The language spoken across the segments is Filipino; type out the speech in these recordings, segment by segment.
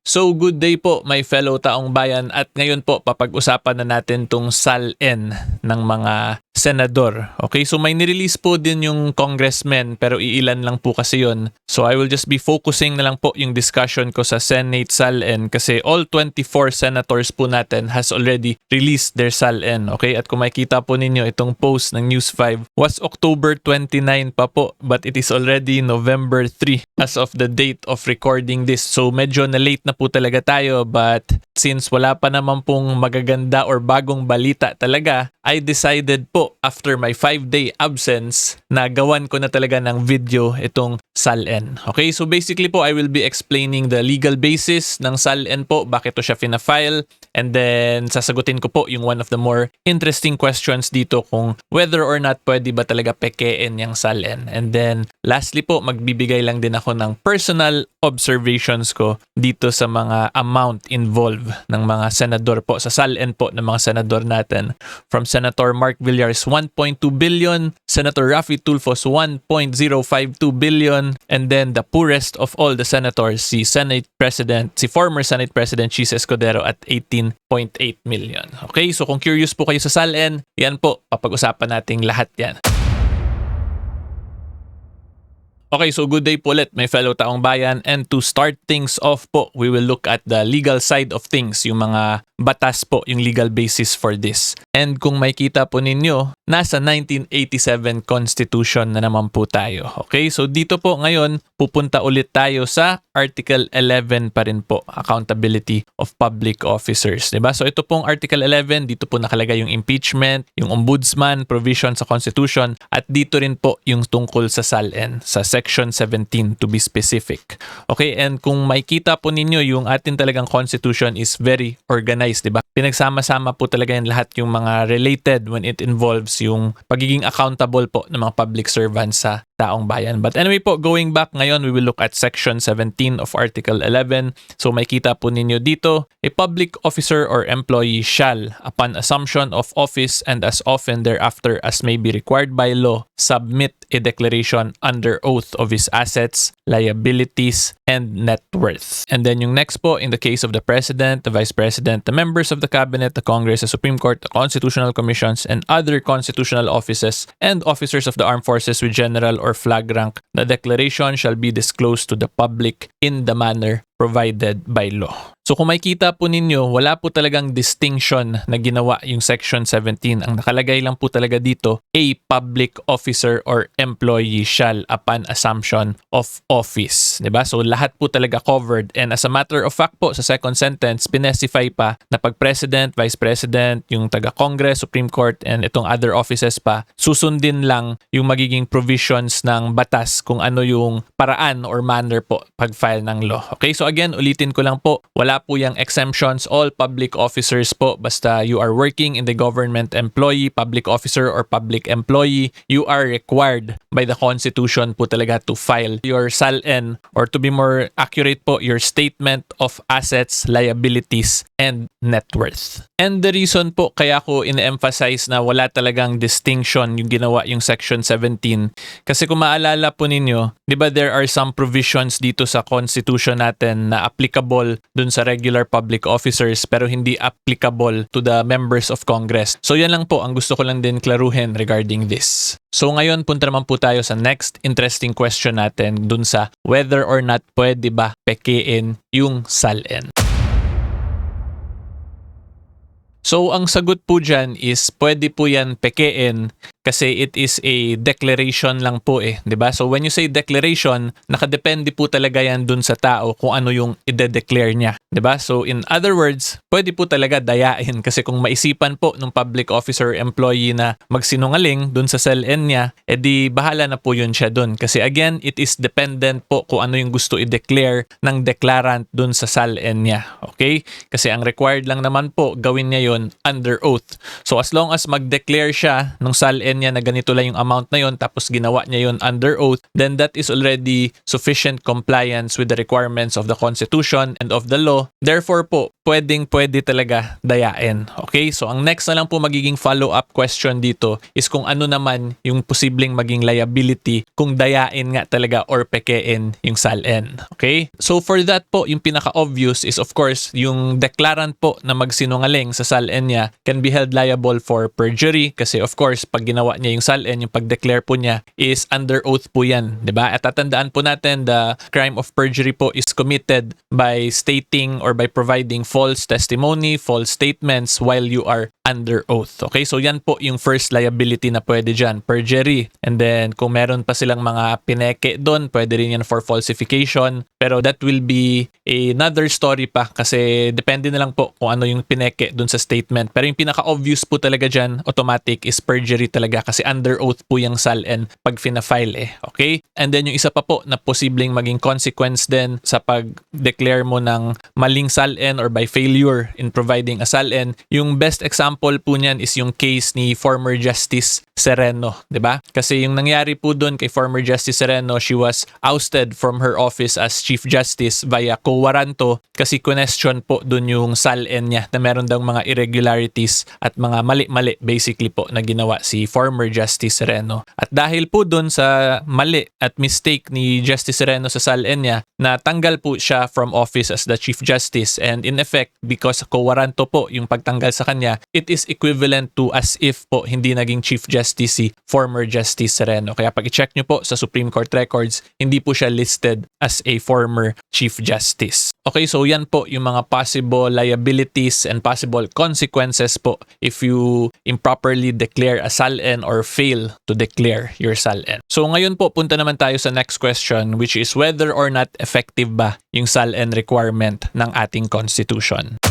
So good day po my fellow taong bayan at ngayon po papag-usapan na natin tong SALN ng mga senador. Okay, so may nirelease po din yung congressmen pero iilan lang po kasi yon. So I will just be focusing na lang po yung discussion ko sa Senate SALN kasi all 24 senators po natin has already released their SALN. Okay, at kung makikita po ninyo itong post ng News 5 was October 29 pa po but it is already November 3 as of the date of recording this. So medyo na late na po talaga tayo but since wala pa naman pong magaganda or bagong balita talaga, I decided po after my 5-day absence na gawan ko na talaga ng video itong SALN. Okay, so basically po I will be explaining the legal basis ng SALN po, bakit to siya fina-file, and then sasagutin ko po yung one of the more interesting questions dito kung whether or not pwede ba talaga pekein yung SALN. And then lastly po, magbibigay lang din ako ng personal observations ko dito sa mga amount involved ng mga senador po, sa SALN po ng mga senador natin. From Senator Mark Villar's 1.2 billion, Senator Raffy Tulfo's 1.052 billion, and then the poorest of all the senators, si former Senate President Chis Escudero at 18.8 million. Okay, so kung curious po kayo sa SALN, yan po, papag-usapan nating lahat yan. Okay, so good day po ulit my fellow taong bayan, and to start things off po, we will look at the legal side of things, yung mga batas po, yung legal basis for this. And kung makikita po ninyo, nasa 1987 Constitution na naman po tayo. Okay, so dito po ngayon, pupunta ulit tayo sa Article 11 pa rin po, Accountability of Public Officers. Diba? So ito pong Article 11, dito po nakalagay yung impeachment, yung ombudsman, provision sa Constitution, at dito rin po yung tungkol sa SALN, sa Section 17 to be specific. Okay, and kung makikita po ninyo, yung atin talagang Constitution is very organized, diba? Pinagsama-sama po talaga yan lahat yung mga related when it involves yung pagiging accountable po ng mga public servants sa taong bayan. But anyway po, going back ngayon, we will look at Section 17 of Article 11. So makikita po ninyo dito, a public officer or employee shall, upon assumption of office and as often thereafter as may be required by law, submit a declaration under oath of his assets, liabilities, and net worth. And then yung next po, in the case of the President, the Vice President, the members of the Cabinet, the Congress, the Supreme Court, the Constitutional Commissions, and other constitutional offices and officers of the armed forces with general or flag rank, the declaration shall be disclosed to the public in the manner provided by law. So kung makikita po ninyo, wala po talagang distinction na ginawa yung Section 17. Ang nakalagay lang po talaga dito, a public officer or employee shall upon assumption of office. Diba? So lahat po talaga covered. And as a matter of fact po, sa second sentence, pinecify pa na pag President, Vice President, yung taga-Congress, Supreme Court, and itong other offices pa, susundin lang yung magiging provisions ng batas kung ano yung paraan or manner po pag-file ng law. Okay, so again, ulitin ko lang po, wala po yung exemptions. All public officers po, basta you are working in the government employee, public officer, or public employee, you are required by the Constitution po talaga to file your SALN, or to be more accurate po, your statement of assets, liabilities, and net worth. And the reason po kaya ko in-emphasize na wala talagang distinction yung ginawa yung Section 17, kasi kung maalala po ninyo, di ba there are some provisions dito sa Constitution natin na applicable dun sa regular public officers pero hindi applicable to the members of Congress. So yan lang po ang gusto ko lang din klaruhin regarding this. So ngayon punta naman po tayo sa next interesting question natin dun sa whether or not pwede ba pekein yung SALN. So ang sagot po dyan is pwede po yan pekein kasi it is a declaration lang po diba? So when you say declaration, nakadepende po talaga yan dun sa tao kung ano yung ide-declare niya, diba? So in other words, pwede po talaga dayain kasi kung maisipan po ng public officer employee na magsinungaling dun sa SALN niya, edi bahala na po yun siya dun. Kasi again, it is dependent po kung ano yung gusto i-declare ng declarant dun sa SALN niya, okay? Kasi ang required lang naman po, gawin niya yun under oath. So as long as mag-declare siya ng SALN niya na ganito lang yung amount na yun tapos ginawa niya yun under oath, then that is already sufficient compliance with the requirements of the Constitution and of the law So, therefore po, pwede talaga dayain. Okay? So, ang next na lang po magiging follow-up question dito is kung ano naman yung posibleng maging liability kung dayain nga talaga or pekein yung SALN. Okay? So, for that po, yung pinaka-obvious is of course, yung declarant po na magsinungaling sa SALN niya can be held liable for perjury kasi of course, pag ginawa niya yung SALN, yung pag-declare po niya is under oath po yan. Diba? At tatandaan po natin the crime of perjury po is committed by stating or by providing false testimony, false statements while you are under oath. Okay? So yan po yung first liability na pwede dyan, perjury. And then kung meron pa silang mga pineke doon, pwede rin yan for falsification. Pero that will be another story pa kasi depende na lang po kung ano yung pineke doon sa statement. Pero yung pinaka-obvious po talaga dyan, automatic is perjury talaga kasi under oath po yung SALN pag fina-file eh. Okay? And then yung isa pa po na posibleng maging consequence din sa pag-declare mo ng maling SALN or by failure in providing a SALN, yung best example po niyan is yung case ni former Justice Sereno, 'di ba? Kasi yung nangyari po doon kay former Justice Sereno, she was ousted from her office as Chief Justice via quo warranto kasi question po doon yung SALN niya na meron daw mga irregularities at mga mali-mali basically po na ginawa si former Justice Sereno. At dahil po doon sa mali at mistake ni Justice Sereno sa SALN niya, natanggal po siya from office as the Chief Justice and in effect because quo warranto po yung pagtanggal sa kanya, it is equivalent to as if po hindi naging Chief Justice si former Justice Sereno. Kaya pag i-check nyo po sa Supreme Court records, hindi po siya listed as a former Chief Justice. Okay, so yan po yung mga possible liabilities and possible consequences po if you improperly declare a SALN or fail to declare your SALN. So ngayon po, punta naman tayo sa next question which is whether or not effective ba yung SALN requirement ng ating Constitution.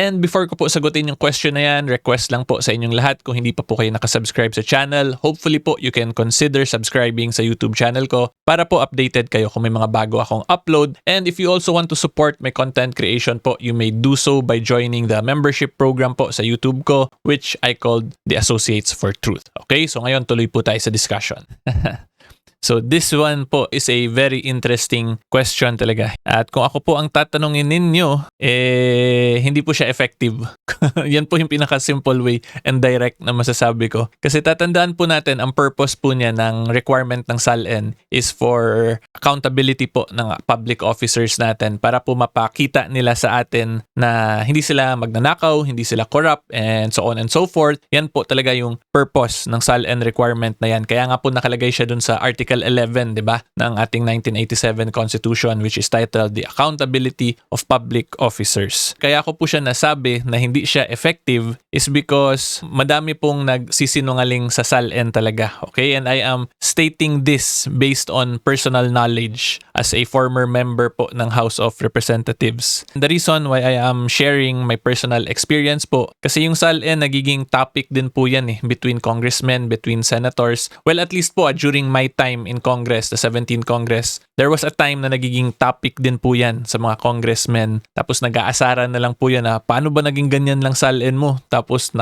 And before ko po sagutin yung question na yan, request lang po sa inyong lahat kung hindi pa po kayo nakasubscribe sa channel. Hopefully po you can consider subscribing sa YouTube channel ko para po updated kayo kung may mga bago akong upload. And if you also want to support my content creation po, you may do so by joining the membership program po sa YouTube ko which I called the Associates for Truth. Okay, so ngayon tuloy po tayo sa discussion. So this one po is a very interesting question talaga. At kung ako po ang tatanungin ninyo, hindi po siya effective. Yan po yung pinaka-simple way and direct na masasabi ko. Kasi tatandaan po natin, ang purpose po niya ng requirement ng SALN is for accountability po ng public officers natin para po mapakita nila sa atin na hindi sila magnanakaw, hindi sila corrupt, and so on and so forth. Yan po talaga yung purpose ng SALN requirement na yan. Kaya nga po nakalagay siya dun sa Article 11, di ba, ng ating 1987 Constitution which is titled The Accountability of Public Officers. Kaya ko po siya nasabi na hindi siya effective is because madami pong nagsisinungaling sa SALN talaga. Okay? And I am stating this based on personal knowledge as a former member po ng House of Representatives. And the reason why I am sharing my personal experience po, kasi yung SALN nagiging topic din po yan between congressmen, between senators. Well, at least po during my time in Congress, the 17th Congress, there was a time na nagiging topic din po yan sa mga congressmen. Tapos nag-aasaran na lang po yan na paano ba naging ganyan lang SALN mo? Tapos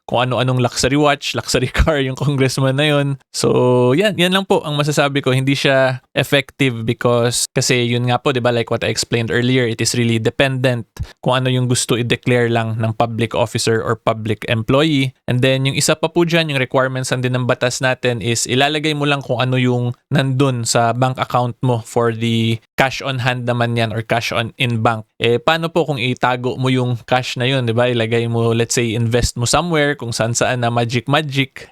kung ano-anong luxury watch, luxury car yung congressman na yun. So yan lang po ang masasabi ko. Hindi siya effective because kasi yun nga po, di ba, like what I explained earlier, it is really dependent kung ano yung gusto i-declare lang ng public officer or public employee. And then yung isa pa po dyan, yung requirements din ng batas natin is ilalagay mo lang kung ano yung nandun sa bank account mo for the cash on hand naman yan or cash on in bank. Paano po kung itago mo yung cash na yun, di ba? Ilagay mo, let's say, invest mo somewhere kung saan na magic.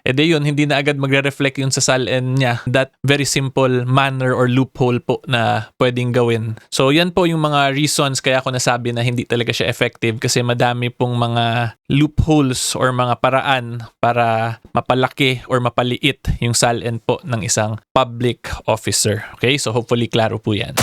Di yun, hindi na agad magre-reflect yun sa SALN niya. That very simple manner or loophole po na pwedeng gawin. So yan po yung mga reasons kaya ako nasabi na hindi talaga siya effective kasi madami pong mga loopholes or mga paraan para mapalaki or mapaliit yung SALN po ng isang public officer. Okay? So hopefully klaro po yan.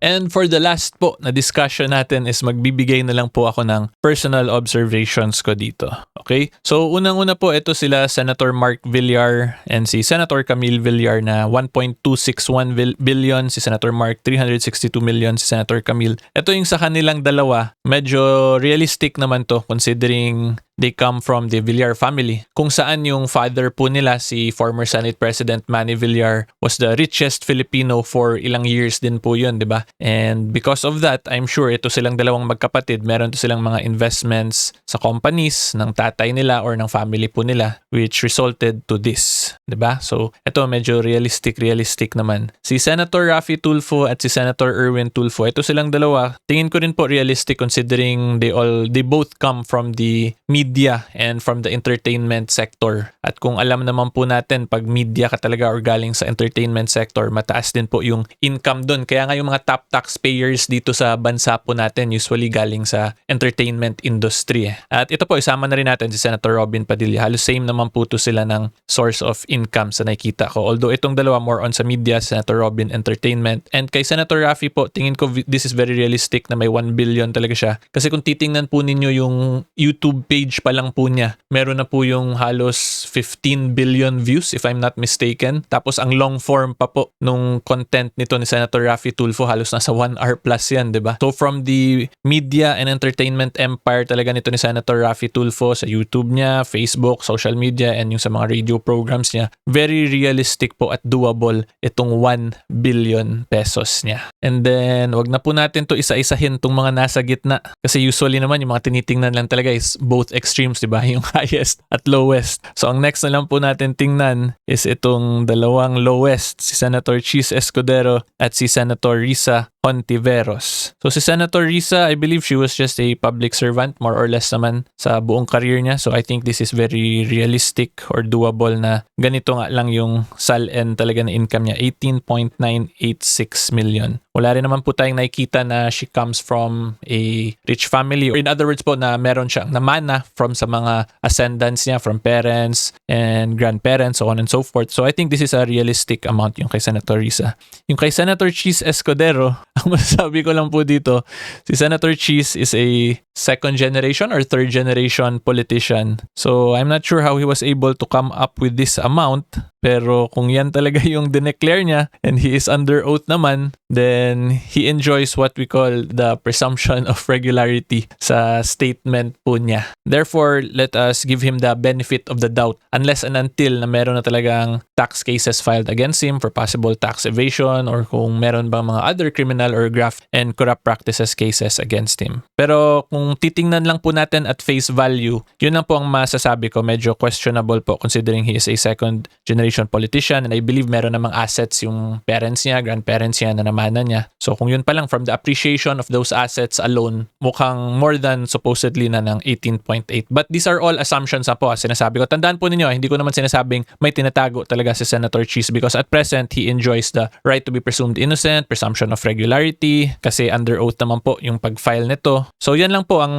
And for the last po na discussion natin is magbibigay na lang po ako ng personal observations ko dito. Okay? So unang-una po, ito sila Senator Mark Villar and si Senator Camille Villar na 1.261 billion, si Senator Mark 362 million, si Senator Camille. Ito yung sa kanilang dalawa, medyo realistic naman to considering they come from the Villar family, kung saan yung father po nila, si former Senate President Manny Villar, was the richest Filipino for ilang years din po yun, di ba? And because of that, I'm sure ito silang dalawang magkapatid, meron to silang mga investments sa companies ng tatay nila or ng family po nila, which resulted to this, di ba? So, ito medyo realistic naman. Si Senator Raffy Tulfo at si Senator Erwin Tulfo, ito silang dalawa, tingin ko rin po realistic considering they both come from the media and from the entertainment sector. At kung alam naman po natin, pag media ka talaga or galing sa entertainment sector, mataas din po yung income doon. Kaya nga yung mga top taxpayers dito sa bansa po natin usually galing sa entertainment industry. At ito po, isama na rin natin si Senator Robin Padilla. Halos same naman po to sila ng source of income sa nakikita ko. Although itong dalawa more on sa media, Senator Robin entertainment. And kay Senator Raffy po, tingin ko this is very realistic na may 1 billion talaga siya. Kasi kung titingnan po ninyo yung YouTube page pa lang po niya, meron na po yung halos 15 billion views if I'm not mistaken. Tapos ang long form pa po nung content nito ni Senator Raffy Tulfo, halos nasa 1 hour plus yan, diba? So from the media and entertainment empire talaga nito ni Senator Raffy Tulfo sa YouTube niya, Facebook, social media, and yung sa mga radio programs niya, very realistic po at doable itong 1 billion pesos niya. And then, wag na po natin to isa-isahin tong mga nasa gitna. Kasi usually naman, yung mga tinitingnan lang talaga is both extremes, diba? Yung highest at lowest. So, ang next na lang po natin tingnan is itong dalawang lowest, si Senator Chis Escudero at si Senator Risa Hontiveros. So si Senator Risa, I believe she was just a public servant, more or less naman sa buong career niya. So I think this is very realistic or doable na ganito nga lang yung SALN talaga na income niya, 18.986 million. Wala rin naman po tayong nakikita na she comes from a rich family, or in other words po na meron siyang namana from sa mga ascendants niya, from parents and grandparents, so on and so forth. So I think this is a realistic amount yung kay Senator Risa. Yung kay Senator Chis Escudero, ang masasabi ko lang po dito, si Senator Chis is a second generation or third generation politician. So I'm not sure how he was able to come up with this amount. Pero kung yan talaga yung dineclare niya and he is under oath naman, then he enjoys what we call the presumption of regularity sa statement po niya. Therefore, let us give him the benefit of the doubt unless and until na meron na talagang tax cases filed against him for possible tax evasion or kung meron bang mga other criminal or graft and corrupt practices cases against him. Pero kung titingnan lang po natin at face value, yun lang po ang masasabi ko, medyo questionable po considering he is a second generation politician and I believe meron namang assets yung parents niya, grandparents niya na namana niya. So kung yun pa lang from the appreciation of those assets alone, mukhang more than supposedly na ng 18.8. But these are all assumptions na po. Sinasabi ko, tandaan po ninyo, hindi ko naman sinasabing may tinatago talaga si Senator Chis because at present, he enjoys the right to be presumed innocent, presumption of regularity, kasi under oath naman po yung pag-file nito. So yan lang po ang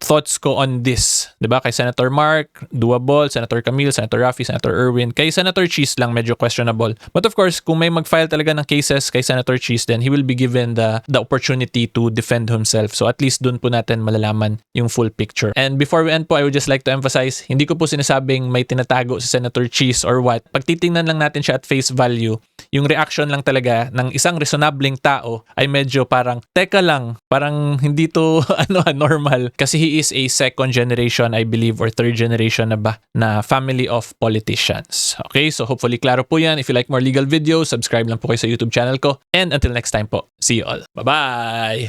thoughts ko on this. Diba? Kay Senator Mark, doable. Senator Camille, Senator Raffy, Senator Erwin. Kay Senator Chis lang, medyo questionable. But of course, kung may mag-file talaga ng cases kay Senator Chis, then he will be given the opportunity to defend himself. So at least dun po natin malalaman yung full picture. And before we end po, I would just like to emphasize, hindi ko po sinasabing may tinatago si Senator Chis or what. Pag titingnan lang natin siya at face value, yung reaction lang talaga ng isang reasonableng tao ay medyo parang, teka lang, parang hindi to normal. Kasi he is a second generation, I believe, or third generation na ba, na family of politicians. Okay, so hopefully klaro po yan. If you like more legal videos, subscribe lang po kayo sa YouTube channel ko. And until next time po, see you all. Bye-bye!